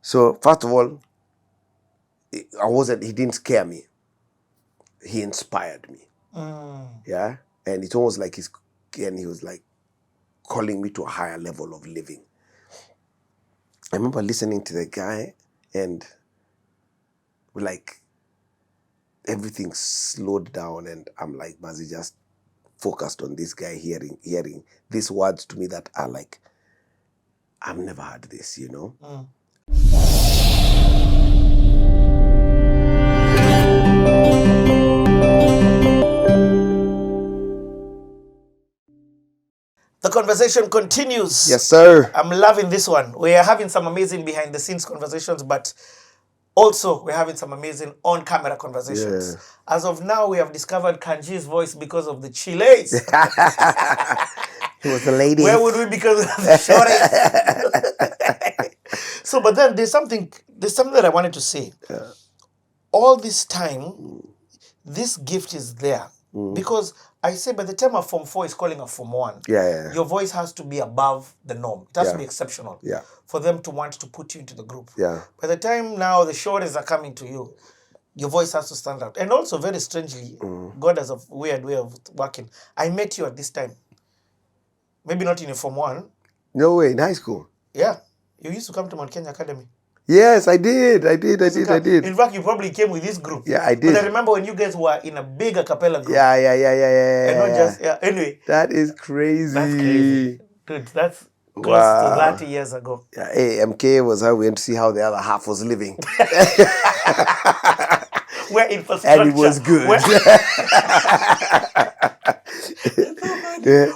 So first of all, he didn't scare me. He inspired me. Yeah. And it's almost like he was like calling me to a higher level of living. I remember listening to the guy and like everything slowed down and I'm like, Mazi, just focused on this guy hearing these words to me that are like, I've never heard this, you know? The conversation continues. Yes, sir. I'm loving this one. We are having some amazing behind the scenes conversations, but also we're having some amazing on camera conversations. Yeah. As of now, we have discovered Kanji's voice because of the chiles. It was the lady. Where would we be because of the shorties? So, but then there's something that I wanted to say. Yeah. All this time, this gift is there. Because I say by the time a Form 4 is calling a Form 1, your voice has to be above the norm. It has to be exceptional for them to want to put you into the group. Yeah. By the time now the shorties are coming to you, your voice has to stand out. And also, very strangely, God has a weird way of working. I met you at this time. Maybe not in a Form 1. No way, in high school. Yeah. You used to come to Mount Kenya Academy. Yes, I did. In fact, you probably came with this group. Yeah, I did. But I remember when you guys were in a big a cappella group. Yeah. And not just, anyway. That is crazy. That's crazy. Dude, that's close to 30 years ago. Yeah, hey, MK was how we went to see how the other half was living. Where infrastructure. And it was good.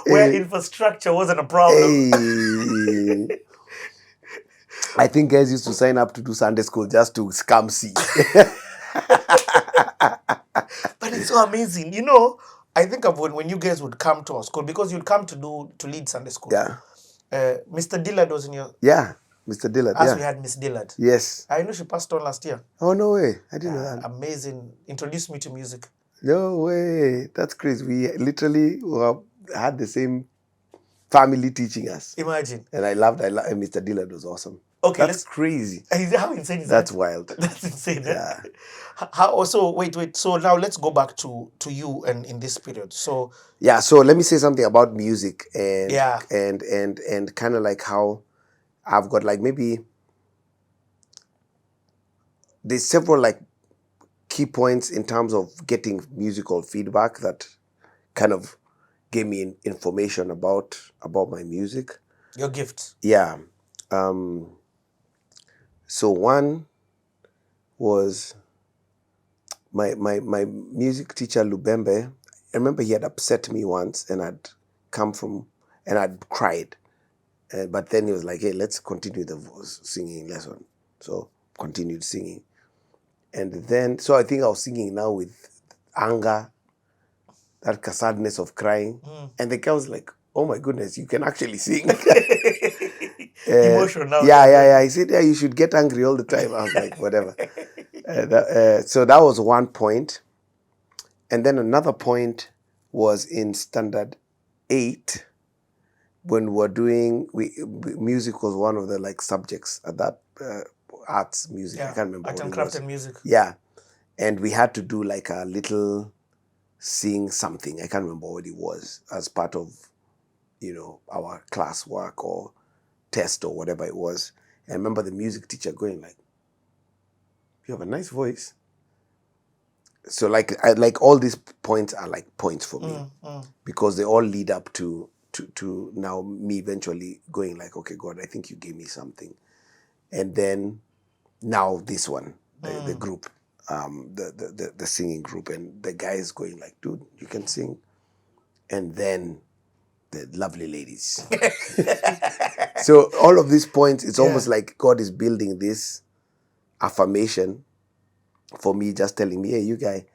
Where infrastructure wasn't a problem. Hey. I think guys used to sign up to do Sunday school just to scam see. But it's so amazing. You know, I think of when you guys would come to our school, because you'd come to lead Sunday school. Yeah. Mr. Dillard was in your... Yeah, Mr. Dillard. As we had Miss Dillard. Yes. I know she passed on last year. Oh, no way. I didn't know that. Amazing. Introduced me to music. No way. That's crazy. We literally had the same family teaching us. Imagine. And I loved Mr. Dillard was awesome. Okay, that's crazy. How insane is that? That's wild. That's insane. Yeah. Wait. So now let's go back to you and in this period. So yeah. So let me say something about music and and kind of like how I've got like maybe there's several like key points in terms of getting musical feedback that kind of gave me information about my music. Your gift. Yeah. So one was my music teacher, Lubembe. I remember he had upset me once and I'd cried. But then he was like, hey, let's continue the singing lesson. So continued singing. And then, so I think I was singing now with anger, that sadness of crying. And the guy was like, oh my goodness, you can actually sing. Emotional. Yeah. He said, yeah, you should get angry all the time. I was like, whatever. So that was one point. And then another point was in standard 8 when we're doing, music was one of the like subjects at that arts music. I can't remember. Art and craft and music. Yeah. And we had to do like a little sing something. I can't remember what it was as part of, our class work or test or whatever it was. And I remember the music teacher going like, you have a nice voice. So like all these points are like points for me because they all lead up to now me eventually going like, okay, God, I think you gave me something. And then now this one, the group, the singing group, and the guys going like, dude, you can sing. And then the lovely ladies. So all of these points, it's almost like God is building this affirmation for me, just telling me, hey, you guy,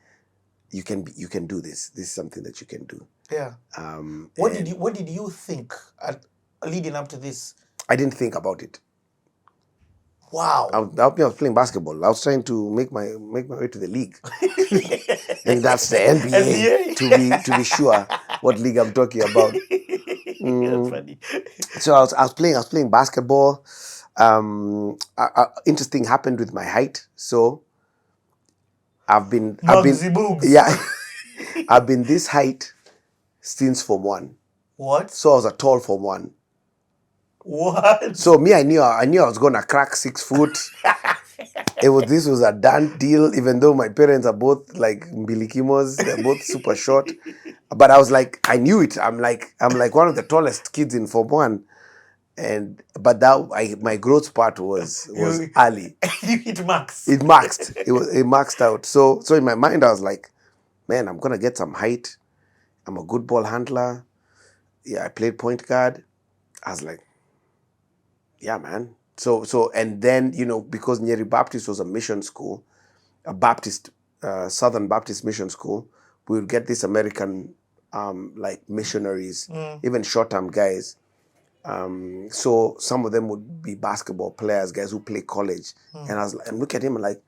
you can do this. This is something that you can do. Yeah. What did you think leading up to this? I didn't think about it. Wow. I was playing basketball. I was trying to make my way to the league. And that's the NBA. to be sure what league I'm talking about. That's funny. So I was playing basketball. Interesting happened with my height. So I've been yeah. I've been this height since Form 1. What? So I was a tall Form 1. What? So me, I knew I was gonna crack 6 foot. This was a done deal, even though my parents are both like mbilikimos, they're both super short. But I was like, I knew it. I'm like one of the tallest kids in Form 1. But my growth part was early. It maxed. It maxed. It maxed out. So in my mind I was like, man, I'm gonna get some height. I'm a good ball handler. Yeah, I played point guard. I was like, yeah, man. So and then, because Nyeri Baptist was a mission school, a Baptist, Southern Baptist mission school, we would get these American like missionaries, even short-term guys. So some of them would be basketball players, guys who play college. And I'm looking at him and like,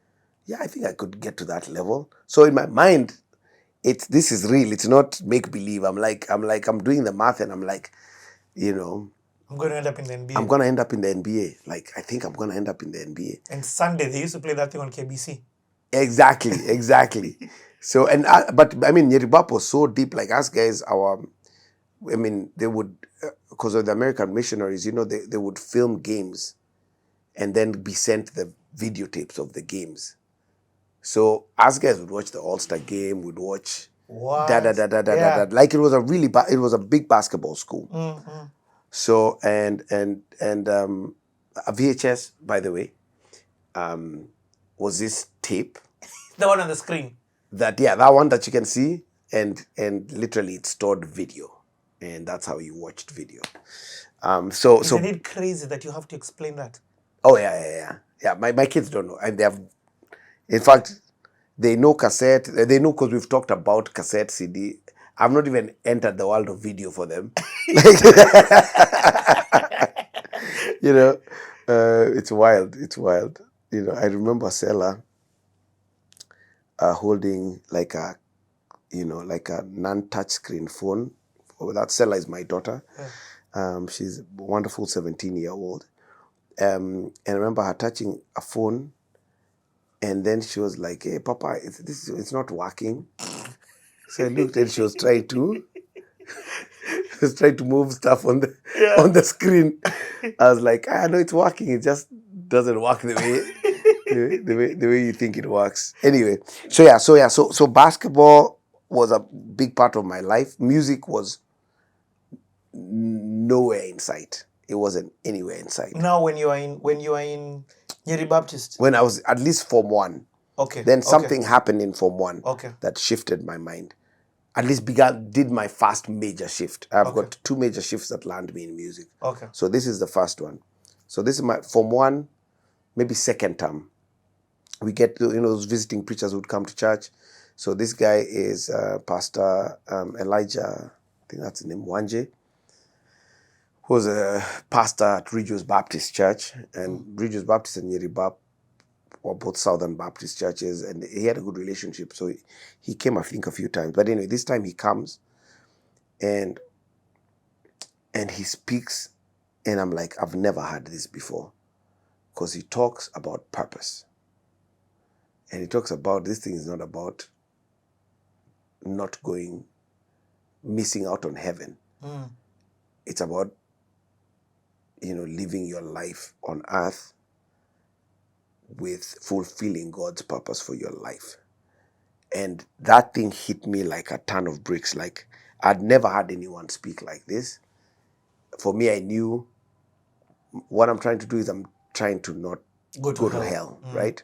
yeah, I think I could get to that level. So in my mind, this is real. It's not make believe. I'm doing the math and I'm like, I'm going to end up in the NBA. I'm going to end up in the NBA. Like, I think I'm going to end up in the NBA. And Sunday, they used to play that thing on KBC. Exactly. So, but I mean, Nyeri was so deep. Like, us guys, they would, because of the American missionaries, they would film games and then be sent the videotapes of the games. So, us guys would watch the All-Star game, would watch Yeah. like it was it was a big basketball school. Mm-hmm. So and a VHS, by the way, was this tape. The one on the screen. That one that you can see, and literally it stored video, and that's how you watched video. Isn't it crazy that you have to explain that? Oh yeah. My kids don't know, and they have, in fact, they know cassette. They know because we've talked about cassette, CD. I've not even entered the world of video for them. It's wild. I remember Sela holding like a non-touch screen phone. That Sela is my daughter. She's a wonderful 17-year-old. And I remember her touching a phone, and then she was like, "Hey, Papa, it's not working." So I looked, and she was trying to move stuff on the screen. I was like, I know it's working. It just doesn't work the way you think it works. Anyway, so basketball was a big part of my life. Music was nowhere in sight. It wasn't anywhere in sight. Now, when you are in Nyeri Baptist, when I was at least Form 1, then something happened in Form 1 that shifted my mind. At least did my first major shift. I've got 2 major shifts that land me in music. So this is the first one. So this is my Form 1, maybe second term. We get to, those visiting preachers who would come to church. So this guy is Pastor Elijah, I think that's his name, Wanje, who was a pastor at Regius Baptist Church. And Regius Baptist and Nyeri Bap were both Southern Baptist churches, and he had a good relationship. So he came, I think, a few times. But anyway, this time he comes and he speaks, and I'm like, I've never heard this before, because he talks about purpose. And he talks about this thing is not about missing out on heaven. It's about, living your life on earth with fulfilling God's purpose for your life. And that thing hit me like a ton of bricks. Like, I'd never had anyone speak like this. For me, I knew what I'm trying to do is I'm trying to not go to hell, right?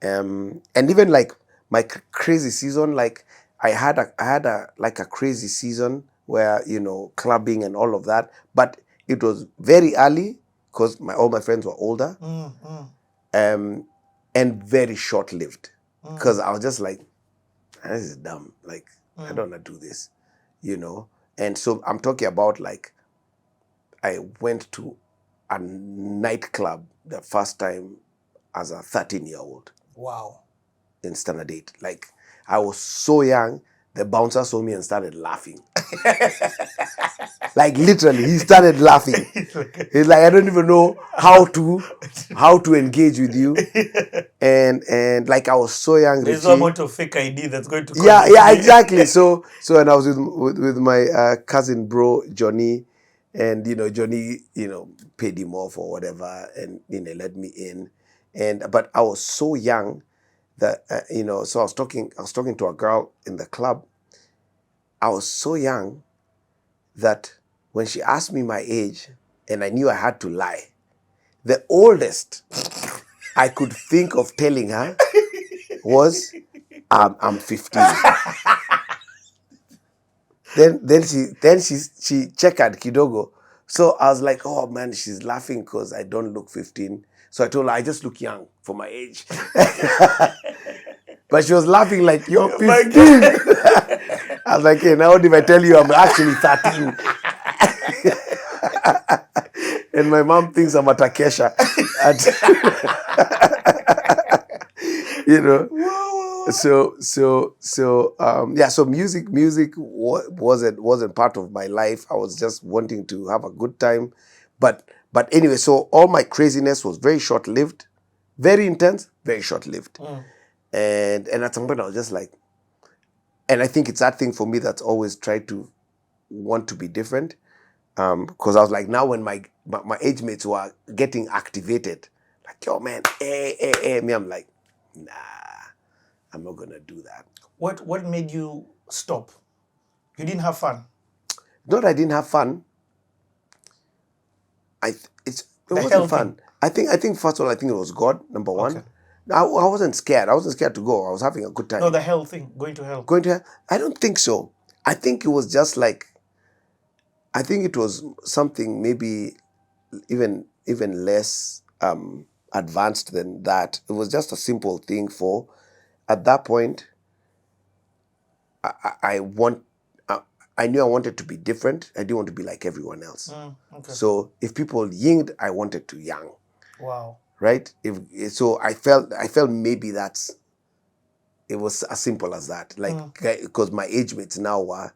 And even like my crazy season, like I had a crazy season where, clubbing and all of that, but it was very early because all my friends were older. And very short-lived, because I was just like, this is dumb. Like, I don't want to do this, And so I'm talking about, like, I went to a nightclub the first time as a 13-year-old. Wow. In Standard 8. Like, I was so young the bouncer saw me and started laughing. Like literally, he started laughing. He's like, I don't even know how to engage with you. And like I was so young. There's no amount of fake ID that's going to yeah, exactly. So and I was with my cousin bro Johnny, and Johnny paid him off or whatever, and let me in, but I was so young that so I was talking to a girl in the club. I was so young that when she asked me my age, and I knew I had to lie, the oldest I could think of telling her was I'm 15. Then she checked kidogo. So I was like, oh man, she's laughing because I don't look 15. So I told her I just look young for my age. But she was laughing like, you're 15. I was like, hey, now if I tell you I'm actually 13. And my mom thinks I'm a Takesha. So music wasn't part of my life. I was just wanting to have a good time. But anyway, so all my craziness was very short-lived, very intense, very short-lived. And at some point I was just like, and I think it's that thing for me that's always tried to want to be different. Because I was like, now when my age mates were getting activated, like, yo man, me, I'm like, nah, I'm not gonna do that. What made you stop? You didn't have fun? Not I didn't have fun. It wasn't fun. I think first of all, I think it was God, number one. Okay. I wasn't scared. I wasn't scared to go. I was having a good time. No, the hell thing, going to hell. Going to hell? I don't think so. I think it was just like, I think it was something maybe even less advanced than that. It was just a simple thing for, at that point, I knew I wanted to be different. I didn't want to be like everyone else. Okay. So if people yinged, I wanted to yang. Wow. Right? So I felt maybe it was as simple as that. Like, because my age mates now were,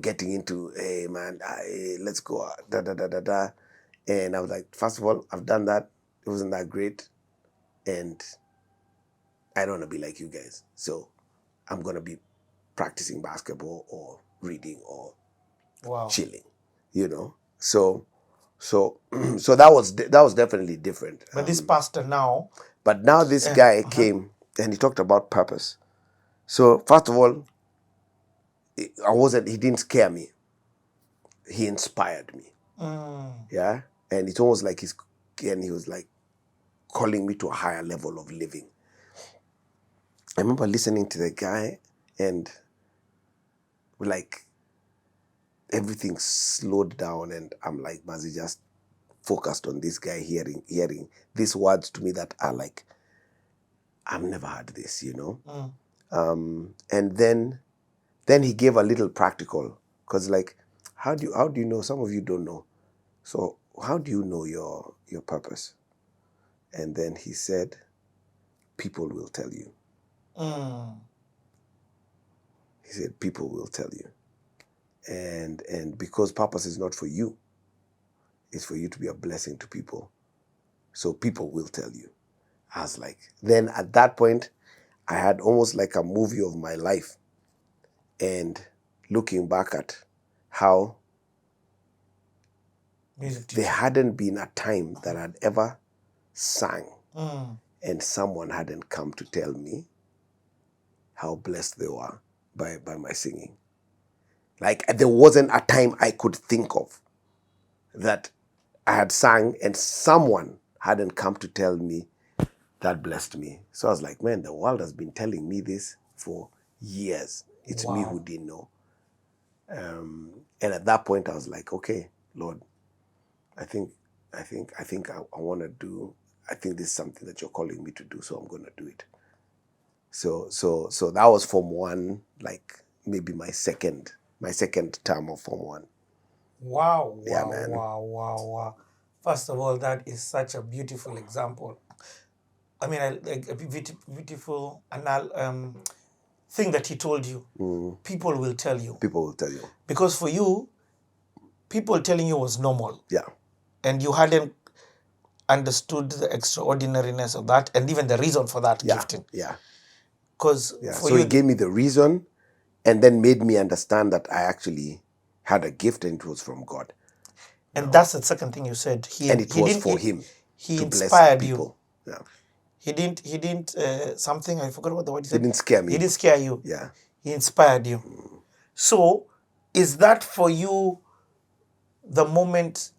getting into, hey man, let's go, da da da da da. And I was like, first of all, I've done that. It wasn't that great. And I don't want to be like you guys. So I'm going to be practicing basketball or reading or chilling, So that was definitely different. But this pastor now. But now this guy came and he talked about purpose. So first of all, he didn't scare me. He inspired me. Yeah. And it's almost like he was like calling me to a higher level of living. I remember listening to the guy and like everything slowed down, and I'm like, Mazi, just focused on this guy hearing these words to me that are like, I've never had this, And then he gave a little practical, because like, how do you know? Some of you don't know. So how do you know your purpose? And then he said, people will tell you. He said, people will tell you. And because purpose is not for you, it's for you to be a blessing to people. So people will tell you. I was like, then at that point, I had almost like a movie of my life. And looking back at how there hadn't been a time that I'd ever sang and someone hadn't come to tell me how blessed they were by my singing. Like, there wasn't a time I could think of that I had sang and someone hadn't come to tell me that blessed me. So I was like, man, the world has been telling me this for years. It's me who didn't know. And at that point I was like, okay, Lord, I think I want to do, I think this is something that you're calling me to do, so I'm going to do it. So that was Form 1, like maybe my second term of Form 1. Wow. Yeah, man. Wow. First of all, that is such a beautiful example. I mean, like a beautiful thing that he told you, people will tell you. People will tell you. Because for you, people telling you was normal. Yeah. And you hadn't understood the extraordinariness of that and even the reason for that gifting. Yeah. Because so he gave me the reason and then made me understand that I actually had a gift and it was from God. And that's the second thing you said. And it was for him. He to inspired bless people. you. Yeah. He didn't something, I forgot what the word he said. He didn't scare me. He didn't scare you. Yeah. He inspired you. So is that for you the moment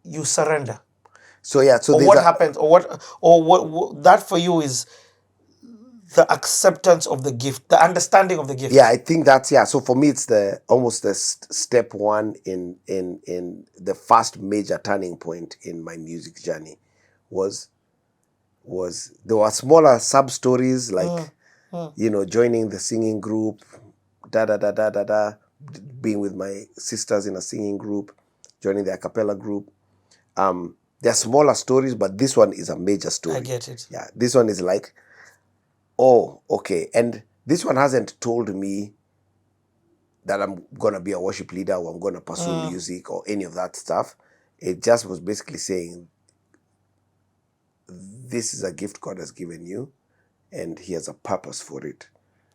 you surrender? So yeah, so or what happens, or what that for you is the acceptance of the gift, the understanding of the gift. Yeah, I think that's So for me, it's almost the step one in the first major turning point in my music journey. Was there were smaller sub stories like joining the singing group, being with my sisters in a singing group, joining the a cappella group. They're smaller stories, but this one is a major story. I get it. Yeah, this one is like, oh, okay. And this one hasn't told me that I'm going to be a worship leader or I'm going to pursue music or any of that stuff. It just was basically saying, this is a gift God has given you and he has a purpose for it.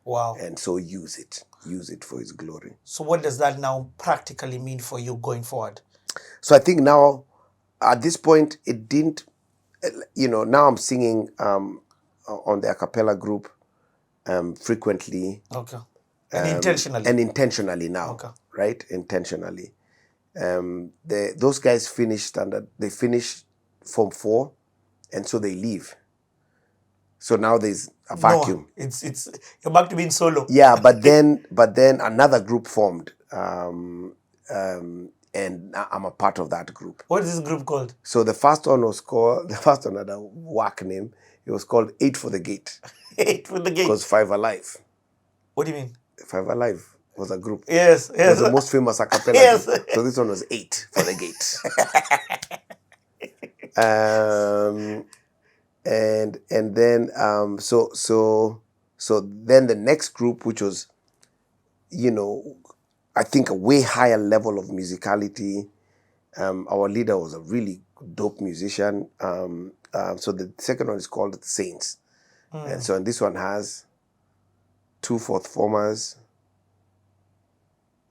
Wow. And so use it. Use it for his glory. So what does that now practically mean for you going forward? So I think now, at this point, it didn't, now I'm singing on the a cappella group frequently. Okay. And intentionally. And intentionally now. Okay. Right? Intentionally. Those guys they finish Form 4, and so they leave. So now there's a vacuum. No, it's you're back to being solo. Yeah, but then another group formed. And I'm a part of that group. What is this group called? So the first one had a whack name. It was called 8 for the Gate. 8 for the Gate. Because 5 Alive. What do you mean? 5 Alive was a group. Yes. It was the most famous a cappella yes. group. So this one was 8 for the Gate. And then so then the next group, which was, I think a way higher level of musicality. Our leader was a really dope musician. So the second one is called the Saints. And so this one has 2 fourth formers.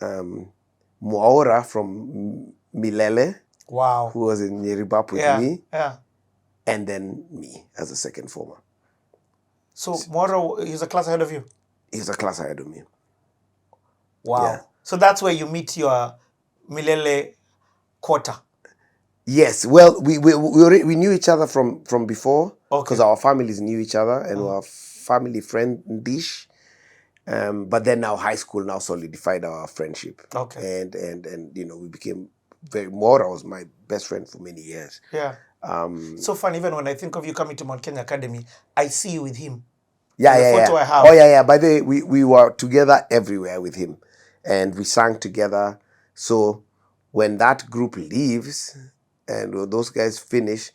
Mwaora from Milele. Wow. Who was in Yeribap with me. Yeah. And then me as a second former. So Mwaora, he's a class ahead of you? He's a class ahead of me. Wow. Yeah. So that's where you meet your Milele quarter. Yes. Well, we knew each other from before. Because our families knew each other and were family friend-ish. But then now high school now solidified our friendship. Okay. And we became Mwaora was my best friend for many years. Yeah. So fun, even when I think of you coming to Mount Kenya Academy, I see you with him. Yeah, the photo I have. Oh, yeah. By the way, we were together everywhere with him. And we sang together. So when that group leaves and when those guys finish,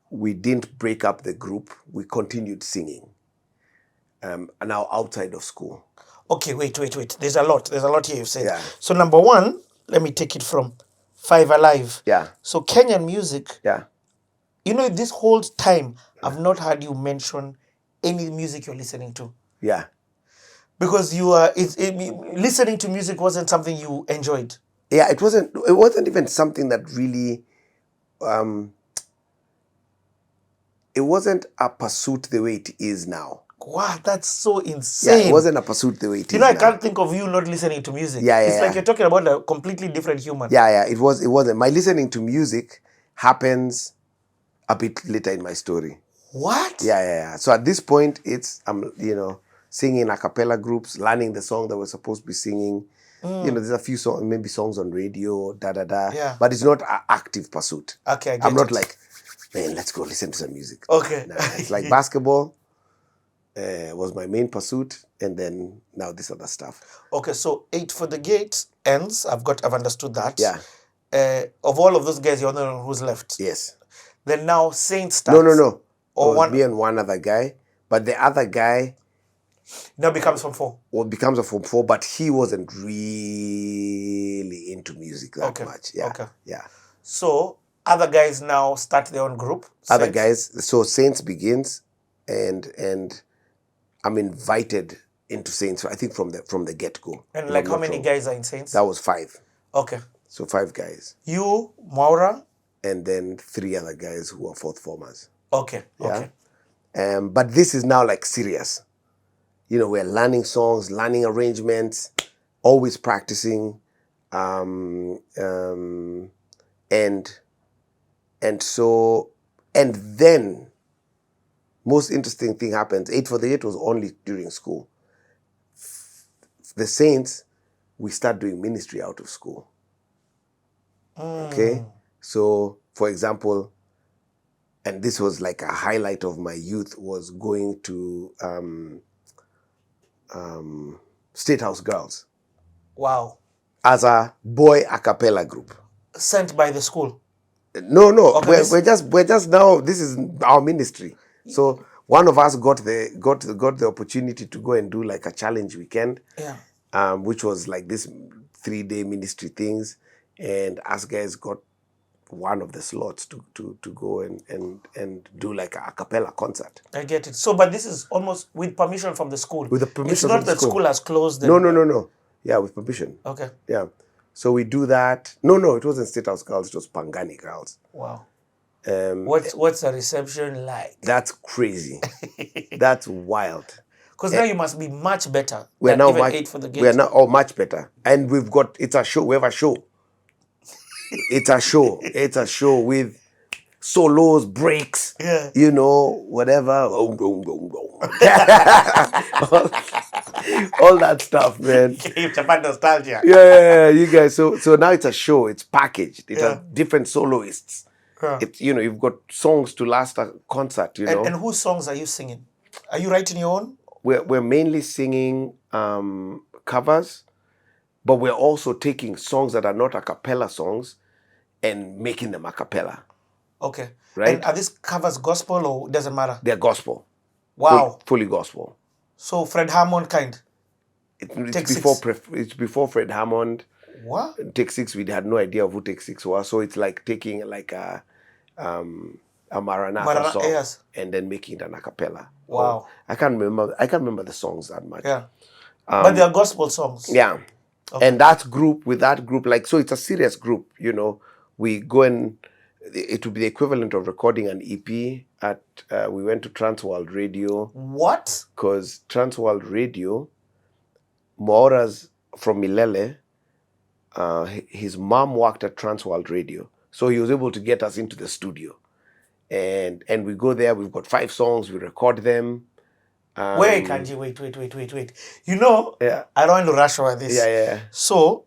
we didn't break up the group. We continued singing. Now outside of school. Okay, wait. There's a lot here you've said. Yeah. So number one, let me take it from 5 Alive. Yeah. So Kenyan music. Yeah. This whole time, I've not heard you mention any music you're listening to. Yeah. Because listening to music wasn't something you enjoyed. Yeah, it wasn't even something that really, it wasn't a pursuit the way it is now. Wow, that's so insane. Yeah, it wasn't a pursuit the way it is now. I can't think of you not listening to music. Yeah, it's like you're talking about a completely different human. Yeah, it wasn't. My listening to music happens a bit later in my story. What? Yeah. So at this point, it's, singing a cappella groups, learning the song that we're supposed to be singing. There's a few songs, maybe songs on radio, Yeah. But it's not an active pursuit. Okay, I'm not like, man, let's go listen to some music. Okay. No, it's like basketball was my main pursuit, and then now this other stuff. Okay, so 8 for the Gate ends. I've understood that. Yeah. Of all of those guys, you're the only one who's left. Yes. Then now Saint starts. No. Or me and one other guy, but the other guy Now becomes Form 4. Well, becomes a Form 4, but he wasn't really into music that much. Yeah. Okay. Yeah. So other guys now start their own group. Other guys. So Saints begins, and I'm invited into Saints. I think from the get go. And like how many guys are in Saints? That was 5. Okay. So 5 guys. You, Maura, and then 3 other guys who are 4th formers. Okay. Yeah. Okay. But this is now like serious. You know, we're learning songs, learning arrangements, always practicing, and then most interesting thing happens. 8 for the 8 was only during school. The Saints, we start doing ministry out of school. Okay, so for example, and this was like a highlight of my youth, was going to State House Girls. Wow. As a boy a cappella group. Sent by the school? No. Okay, we're just now. This is our ministry. So one of us got the opportunity to go and do like a challenge weekend. Yeah. Which was like this 3-day ministry things, and us guys got one of the slots to go and do like a cappella concert. I get it. So, but this is almost with permission from the school. With the permission. It's not that school has closed. No. Yeah, with permission. Okay. Yeah. So we do that. No, it wasn't State House Girls. It was Pangani Girls. Wow. What's the reception like? That's crazy. That's wild. Because now you must be much better. We're now even 8 for the gate. We're now much better, and it's a show. We have a show. It's a show. It's a show with solos, breaks, you know, whatever. all that stuff, man. Japan nostalgia. Yeah, you guys. So now it's a show. It's packaged. It has different soloists. It, you know, you've got songs to last a concert. You know. And whose songs are you singing? Are you writing your own? We're mainly singing covers, but we're also taking songs that are not a cappella songs and making them a cappella. Okay. Right? And are these covers gospel or doesn't matter? They're gospel. Wow. Fully gospel. So Fred Hammond kind? It's before Fred Hammond. What? Take 6, we had no idea of who Take 6 was. So it's like taking like a Maranatha song, yes, and then making it an a cappella. Wow. I can't remember the songs that much. Yeah. But they are gospel songs. Yeah. Okay. And with that group, like, so it's a serious group, you know. We go and it would be the equivalent of recording an EP at, we went to Transworld Radio. What? Because Transworld Radio, Maura's from Milele, his mom worked at Transworld Radio. So he was able to get us into the studio. And we go there, we've got 5 songs, we record them. Wait, Kanjii, wait. You know, I don't want to rush over this. Yeah. So,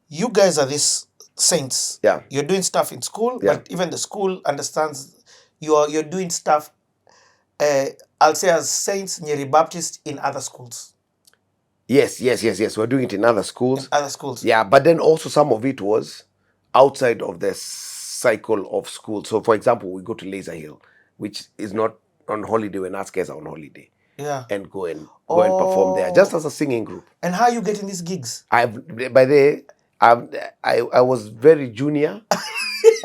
you guys are these saints. Yeah. You're doing stuff in school, but even the school understands you're doing stuff, I'll say as Saints Nyeri Baptist in other schools. Yes. We're doing it in other schools. Yeah, but then also some of it was outside of the cycle of school. So, for example, we go to Laser Hill, which is not on holiday when us guys are on holiday. Yeah. And go and perform there, just as a singing group. And how are you getting these gigs? I was very junior.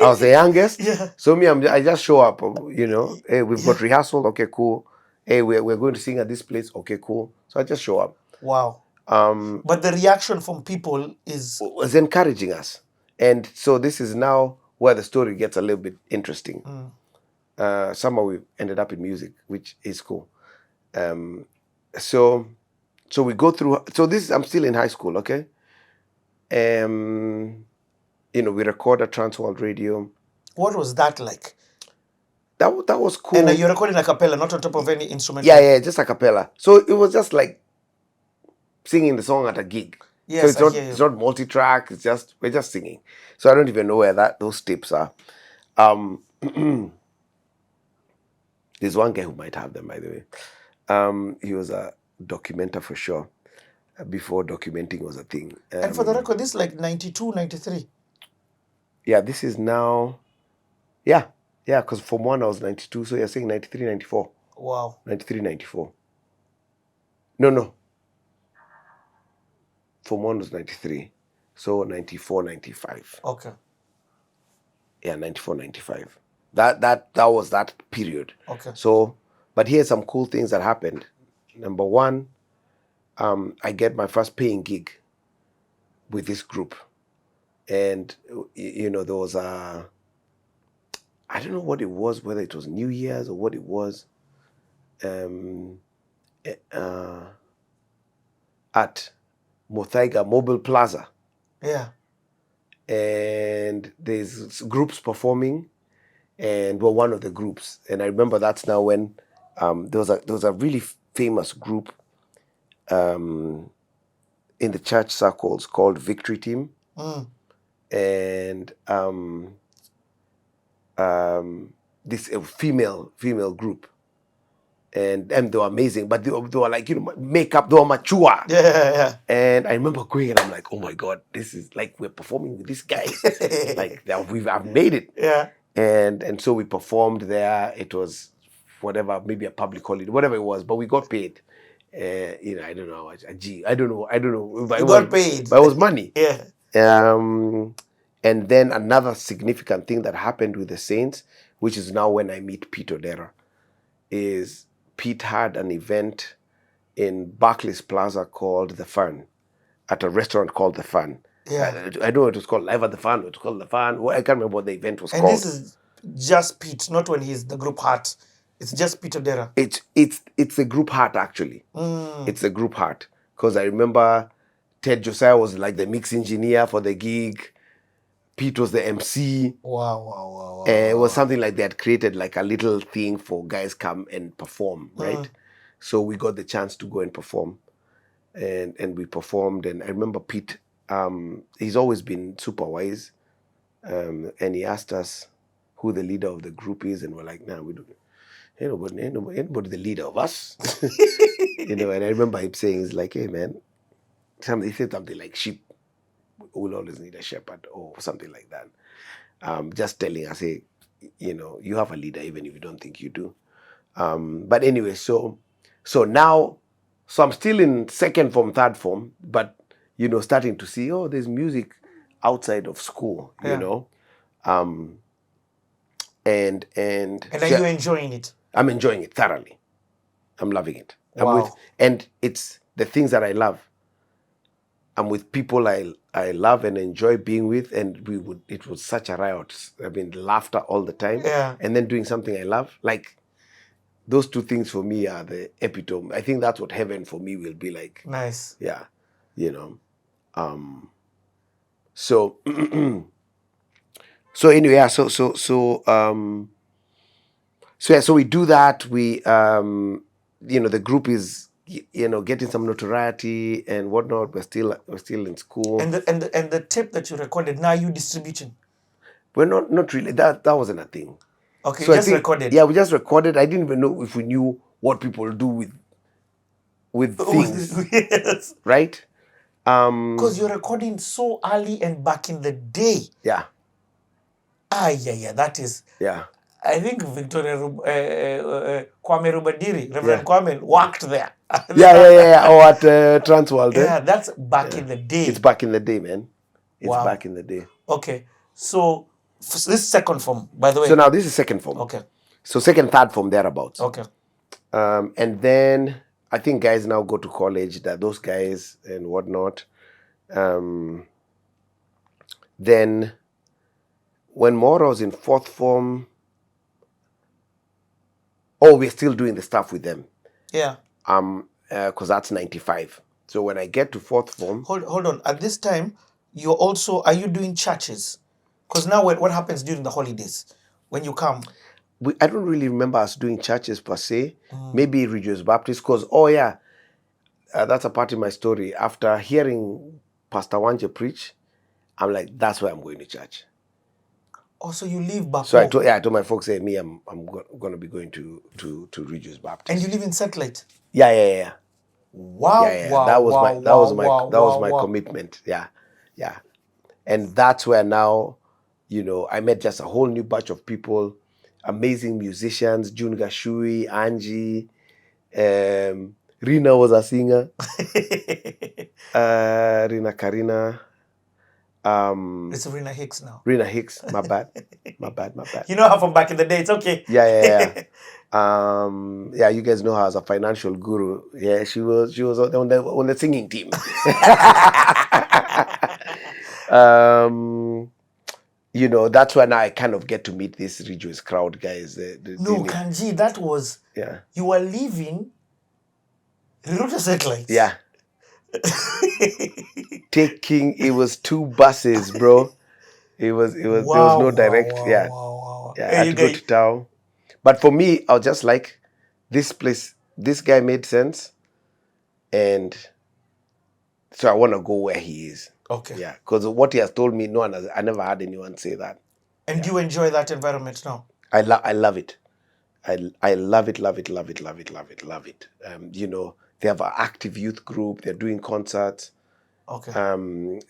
I was the youngest. Yeah. So I just show up, you know. Hey, we've got rehearsal. Okay, cool. Hey, we're going to sing at this place. Okay, cool. So I just show up. Wow. But the reaction from people was encouraging us. And so this is now where the story gets a little bit interesting. Somehow we ended up in music, which is cool. So we go through. So I'm still in high school, okay. You know, we record at Transworld Radio. What was that like? That was cool. And you're recording a cappella, not on top of any instrument. Yeah, just a cappella. So it was just like singing the song at a gig. Yes, so it's not multi-track. We're just singing. So I don't even know where those tapes are. There's one guy who might have them, by the way. He was a documenter for sure, before documenting was a thing. And for the record, this is like 92, 93. Yeah, this is now, yeah, because Form 1 I was 92, so you're saying 93, 94. Wow. 93, 94. No. Form 1 was 93. So 94, 95. Okay. Yeah, 94, 95. That was that period. Okay. So, but here's some cool things that happened. Number one, I get my first paying gig with this group. And, there was I don't know what it was, whether it was New Year's or what it was, at Muthaiga Mobile Plaza. Yeah. And there's groups performing, and we're one of the groups. And I remember that's now when there was a really famous group in the church circles called Victory Team. And this female group, and they were amazing, but they were like, makeup, they were mature. Yeah. And I remember going, and I'm like, oh my God, this is like, we're performing with these guys. Like, I've made it. Yeah. And so we performed there. It was whatever, maybe a public holiday, whatever it was, but we got paid. I don't know, I don't know. You got paid. But it was money. Yeah. And then another significant thing that happened with the Saints, which is now when I meet Pete Odera, is Pete had an event in Barclays Plaza called The Fun, at a restaurant called The Fun. Yeah. I don't know, it was called Live at the Fun, it was called The Fun. Well, I can't remember what the event was called. And this is just Pete, not when he's the group Heart. It's just Pete Odera. It's a group Heart, actually. It's a group Heart. Because I remember Ted Josiah was like the mix engineer for the gig. Pete was the MC. Wow. It was something like they had created like a little thing for guys come and perform, right? So we got the chance to go and perform. And we performed. And I remember Pete, he's always been super wise. And he asked us who the leader of the group is. And we're like, nah, we don't. Ain't the leader of us. And I remember him saying, he's like, hey, man, he said something like, sheep will always need a shepherd, or something like that. Just telling us, hey, you have a leader even if you don't think you do. But anyway, so now, so I'm still in second form, third form, but, starting to see, there's music outside of school, And are you enjoying it? I'm enjoying it thoroughly. I'm loving it. Wow. And it's the things that I love. I'm with people I love and enjoy being with, and it was such a riot. I mean, laughter all the time. Yeah. And then doing something I love. Like, those two things for me are the epitome. I think that's what heaven for me will be like. Nice. Yeah. So so anyway, yeah, so we do that. We the group is getting some notoriety and whatnot. We're still in school. And the tape that you recorded, now you distributing? We're not really. That wasn't a thing. Okay, so recorded. Yeah, we just recorded. I didn't even know if we knew what people do with things. Yes. Right? Because you're recording so early and back in the day. Yeah. Yeah, that is. Yeah. I think Victoria Kwame Rubadiri, Reverend Kwame, worked there. Yeah. Or at Transworld. Yeah, that's back in the day. It's back in the day, man. It's Wow. back in the day. Okay. So this is second form, by the way. So now this is second form. Okay. So second, third form, thereabouts. Okay. And then I think guys now go to college, those guys and whatnot. Then when Maura was in fourth form, we're still doing the stuff with them. Yeah. Because that's 95. So when I get to fourth form... Hold on. At this time, are you doing churches? Because now what happens during the holidays when you come? I don't really remember us doing churches per se. Maybe Regius Baptist, because, that's a part of my story. After hearing Pastor Wanje preach, I'm like, that's why I'm going to church. Oh, so you live back home? So I told my folks, I'm going to be going to Regius Baptist. And you live in Satellite? Yeah. Wow. Yeah. That was my commitment. Yeah. And that's where now, I met just a whole new batch of people, amazing musicians, June Gashui, Angie, Rina was a singer. Rina Karina. It's Rina Hicks now. Rina Hicks. My bad. My bad. You know her from back in the day. It's okay. Yeah. Yeah, you guys know her as a financial guru. Yeah, she was on the singing team. You know, that's when I kind of get to meet this Rejoice crowd guys. No, Kanjii, that was, you were leaving Ruta Satellites. Yeah. It was 2 buses, bro. It was there was no direct. Wow. I had to go to town. But for me, I was just like, this place, this guy made sense. And so I want to go where he is. Okay. Yeah, because what he has told me, I never had anyone say that. And do you enjoy that environment now? I love it. I love it. You know, they have an active youth group. They're doing concerts. Okay. So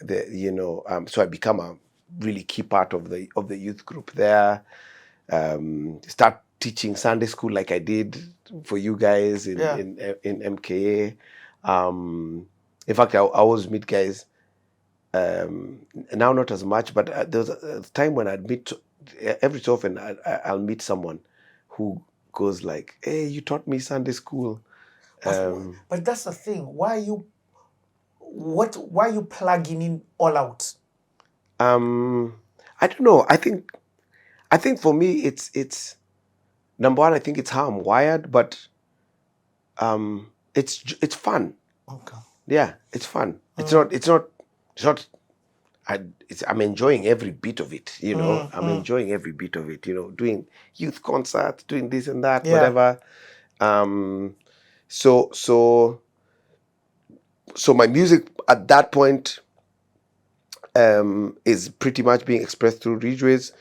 I become a really key part of the youth group there. Start teaching Sunday school like I did for you guys in MKA. In fact, I always meet guys. Now not as much, but there was a time when I'd meet, every so often I'll meet someone who goes like, "Hey, you taught me Sunday school." But that's the thing. Why are you plugging in all out? I don't know. I think for me it's number one. I think it's how I'm wired, but it's fun. Okay. Yeah, it's fun. It's not. I'm enjoying every bit of it. You know, I'm enjoying every bit of it. You know, doing youth concerts, doing this and that, whatever. So my music at that point is pretty much being expressed through Ridgeways,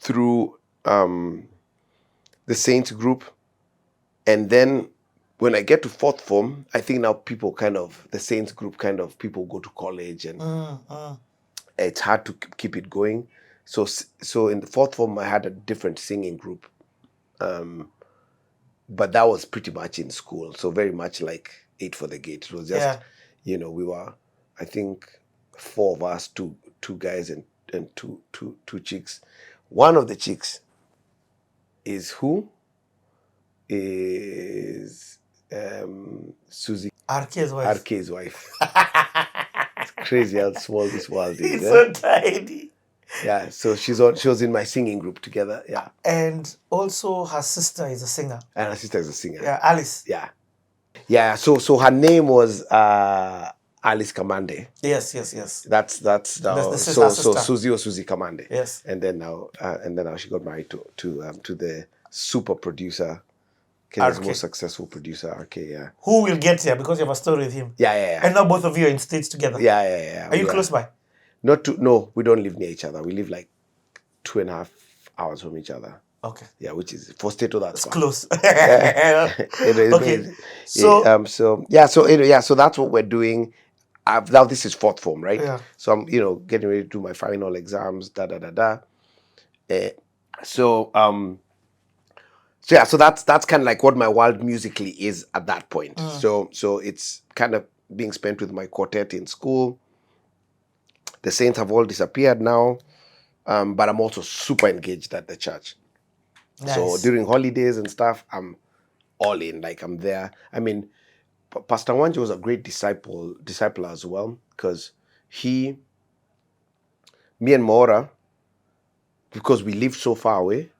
through the Saints group, and then when I get to 4th form, I think now people the Saints group people go to college and it's hard to keep it going. So in the 4th form, I had a different singing group, but that was pretty much in school. So very much like 8 for the Gate. It was just, you know, we were, I think, 4 of us, two guys and two chicks. One of the chicks is Susie. RK's wife. It's crazy how small this world is. It's so tiny. Yeah, so she was in my singing group together. Yeah. And also her sister is a singer. And her sister is a singer. Yeah, Alice. Yeah. So her name was Alice Kamande. Yes. That's the sister. So Susie was Susie Kamande. Yes. And then now she got married to the super producer, Kenya's most successful producer, RK. Yeah. Who will get here because you have a story with him. Yeah. And now both of you are in States together. Yeah. Are you close by? No, we don't live near each other. We live like 2.5 hours from each other. Okay. Yeah, which is for Stato, that's close. Okay. So that's what we're doing. Now this is 4th form, right? Yeah. So I'm getting ready to do my final exams. So that's kind of like what my world musically is at that point. So it's kind of being spent with my quartet in school. The Saints have all disappeared now, but I'm also super engaged at the church. Nice. So during holidays and stuff, I'm all in. Like I'm there. I mean, Pastor Wanji was a great discipler as well, because me and Maura, because we lived so far away,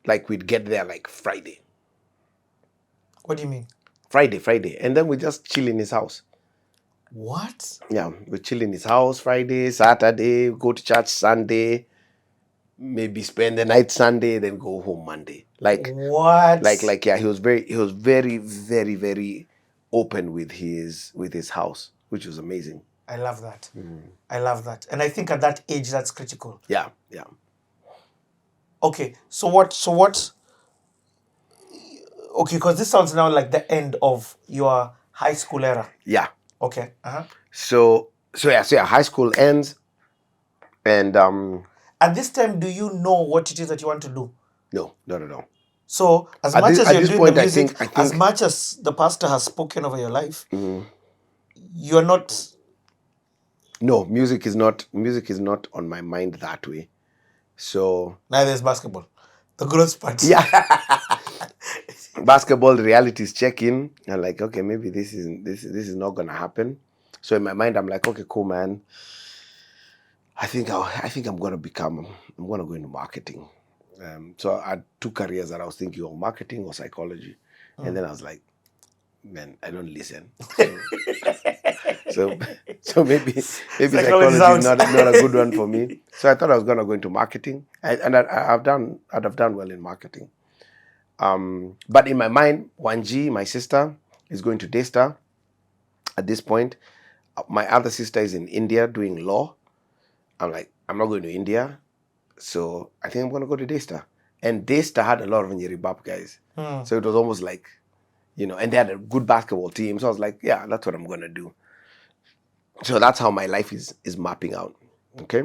like we'd get there like Friday. What do you mean? Friday, and then we just chill in his house. What? Yeah, we chill in his house Friday, Saturday, go to church Sunday, maybe spend the night Sunday, then go home Monday. Like what? Like yeah, he was very, very, very open with his house, which was amazing. I love that. I love that, and I think at that age that's critical. Yeah. Okay, so what? Okay, because this sounds now like the end of your high school era. Yeah. Okay. So high school ends, and at this time, do you know what it is that you want to do? No, not at all. So as At much this- as at you're this doing point, the I music, think- as much as the pastor has spoken over your life, you're not. No, music is not on my mind that way. So Neither is basketball. The growth part. yeah, basketball realities check in. I'm like, okay, maybe this is not gonna happen. So in my mind, I'm like, okay, cool, man. I think I'm gonna go into marketing. So I had two careers that I was thinking of: marketing or psychology. And then I was like, man, I don't listen. So maybe psychology is not a good one for me. So I thought I was gonna go into marketing, I'd have done well in marketing. But in my mind, Wanji, my sister, is going to Daystar at this point. My other sister is in India doing law. I'm like, I'm not going to India, so I think I'm going to go to Daystar. And Daystar had a lot of Nyeribab guys. So it was almost like, and they had a good basketball team. So I was like, yeah, that's what I'm going to do. So that's how my life is mapping out. Okay.